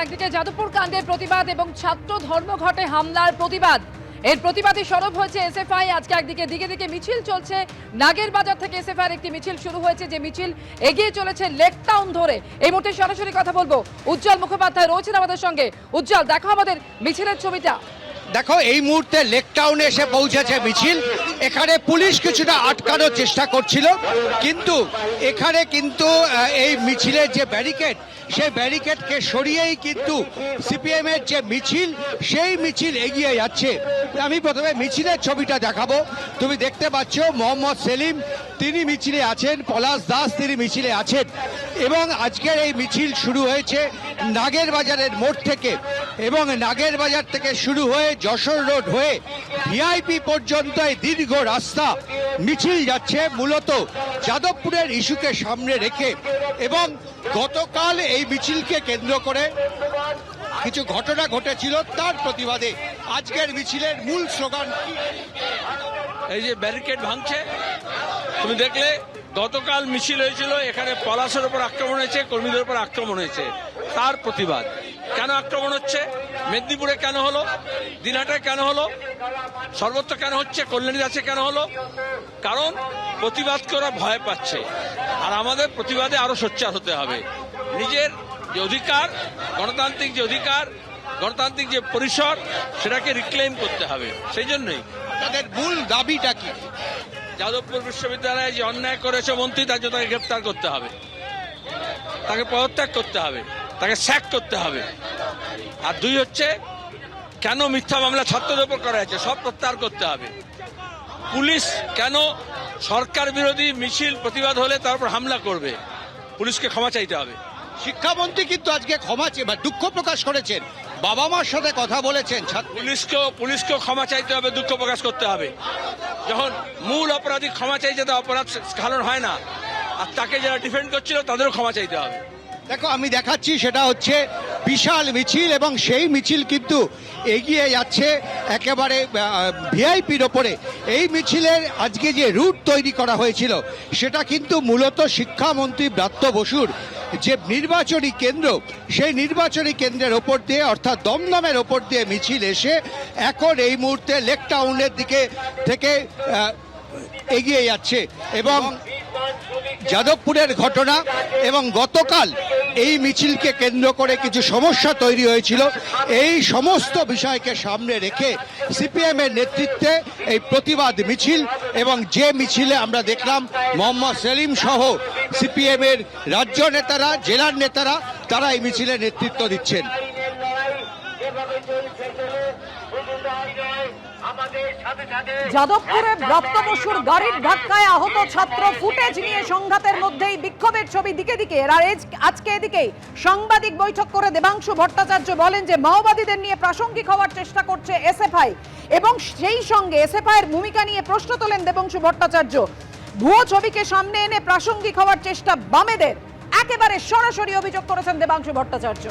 একদিকে যাদবপুর কাণ্ডের প্রতিবাদ এবং ছাত্র ধর্মঘটে হামলার প্রতিবাদ, এর প্রতিবাদে সরব হয়েছে এসএফআই। আজকে একদিকে দিকে দিকে মিছিল চলছে, নাগের বাজার থেকে এসএফআই এর একটি মিছিল শুরু হয়েছে, যে মিছিল এগিয়ে চলেছে লেক টাউন ধরে। এই মুহূর্তে সরাসরি কথা বলবো, উজ্জ্বল মুখোপাধ্যায় রয়েছেন আমাদের সঙ্গে। উজ্জ্বল, দেখো আমাদের মিছিলের ছবিটা। দেখো, এই মুহূর্তে লেক টাউনে এসে পৌঁছেছে মিছিল। এখানে পুলিশ কিছুটা আটকানোর চেষ্টা করছিল, কিন্তু এখানে এই মিছিলের যে ব্যারিকেড, সেই ব্যারিকেডকে সরিয়েই কিন্তু সিপিএম এর যে মিছিল, সেই মিছিল এগিয়ে যাচ্ছে। আমি প্রথমে মিছিলের ছবিটা দেখাবো। তুমি দেখতে পাচ্ছ মোহাম্মদ সেলিম তিনি মিছিলে আছেন, পলাশ দাস তিনি মিছিলে আছেন, এবং আজকের এই মিছিল শুরু হয়েছে নাগের বাজারের মোড় থেকে, এবং নাগের বাজার থেকে শুরু হয়ে যশোর রোড হয়ে ভিআইপি পর্যন্ত এই দীর্ঘ রাস্তা মিছিল যাচ্ছে মূলত যাদবপুরের ইস্যুকে সামনে রেখে। এবং গতকাল এই মিছিলকে কেন্দ্র করে কিছু ঘটনা ঘটেছিল, তার প্রতিবাদে আজকের মিছিলের মূল স্লোগান এই যে ব্যারিকেড ভাঙছে। তুমি দেখলে গতকাল মিছিল হয়েছিল, এখানে পলাশের উপর আক্রমণ হয়েছে, কর্মীদের উপর আক্রমণ হয়েছে, তার প্রতিবাদ। কেন আক্রমণ হচ্ছে? মেদিনীপুরে কেন হলো? দিনহাটায় কেন হলো? সর্বত্র কেন হচ্ছে? কল্যাণী আছে কেন হলো? কারণ প্রতিবাদ করা ভয় পাচ্ছে, আর আমাদের প্রতিবাদে আরো সোচ্চার হতে হবে। নিজের যে অধিকার, গণতান্ত্রিক যে অধিকার, গণতান্ত্রিক যে পরিসর, সেটাকে রিক্লেম করতে হবে। সেই জন্যই তাদের মূল দাবিটা কি? যাদবপুর বিশ্ববিদ্যালয়ে যে অন্যায় করেছে মন্ত্রী, তার জন্য তাকে গ্রেপ্তার করতে হবে, তাকে পদত্যাগ করতে হবে, তাকে স্যাক করতে হবে। আর দুই হচ্ছে, কেন মিথ্যা মামলা ছাত্রদের উপর করা হয়েছে, সব প্রত্যাহার করতে হবে। পুলিশ কেন সরকার বিরোধী মিছিল প্রতিবাদ হলে তার উপর হামলা করবে? পুলিশকে ক্ষমা চাইতে হবে। শিক্ষামন্ত্রী কিন্তু আজকে ক্ষমা চেয়ে বা দুঃখ প্রকাশ করেছেন, বাবা মার সাথে কথা বলেছেন। পুলিশকেও ক্ষমা চাইতে হবে, দুঃখ প্রকাশ করতে হবে। যখন মূল অপরাধী ক্ষমা চাইছে, তা অপরাধ স্খলন হয় না। আর তাকে যারা ডিফেন্ড করছিল তাদেরও ক্ষমা চাইতে হবে। দেখো, আমি দেখাচ্ছি, সেটা হচ্ছে বিশাল মিছিল, এবং সেই মিছিল কিন্তু এগিয়ে যাচ্ছে একেবারে ভিআইপির ওপরে। এই মিছিলের আজকে যে রুট তৈরি করা হয়েছিল, সেটা কিন্তু মূলত শিক্ষামন্ত্রী ব্রাত্য বসুর যে নির্বাচনী কেন্দ্র, সেই নির্বাচনী কেন্দ্রের ওপর দিয়ে, অর্থাৎ দমদমের ওপর দিয়ে মিছিল এসে এখন এই মুহূর্তে লেক টাউনের দিকে থেকে এগিয়ে যাচ্ছে। এবং যাদবপুরের ঘটনা এবং গতকাল এই মিছিলকে কেন্দ্র করে কিছু সমস্যা তৈরি হয়েছিল, এই সমস্ত বিষয়কে সামনে রেখে সিপিএম এর নেতৃত্বে এই প্রতিবাদ মিছিল, এবং যে মিছিলে আমরা দেখলাম মোহাম্মদ সেলিম সহ সিপিএম এর রাজ্য নেতারা, জেলার নেতারা, তারা এই মিছিলে নেতৃত্ব দিচ্ছেন। যাদবপুরে ব্রাত্য বসুর গাড়ির ধাক্কায় আহত ছাত্র, ফুটেজ নিয়ে সংঘাতের মধ্যেই বিক্ষোভের ছবি দিকে দিকে। আর আজকে এদিকেই সাংবাদিক বৈঠক করে দেবাংশু ভট্টাচার্য বলেন যে মাওবাদীদের নিয়ে প্রাসঙ্গিক হওয়ার চেষ্টা করছে এসএফআই, এবং সেই সঙ্গে এসএফআই এর ভূমিকা নিয়ে প্রশ্ন তোলেন দেবাংশু ভট্টাচার্য। ভুয়ো ছবিকে সামনে এনে প্রাসঙ্গিক হওয়ার চেষ্টা বামেদের, একেবারে সরাসরি অভিযোগ করেছেন দেবাংশু ভট্টাচার্য।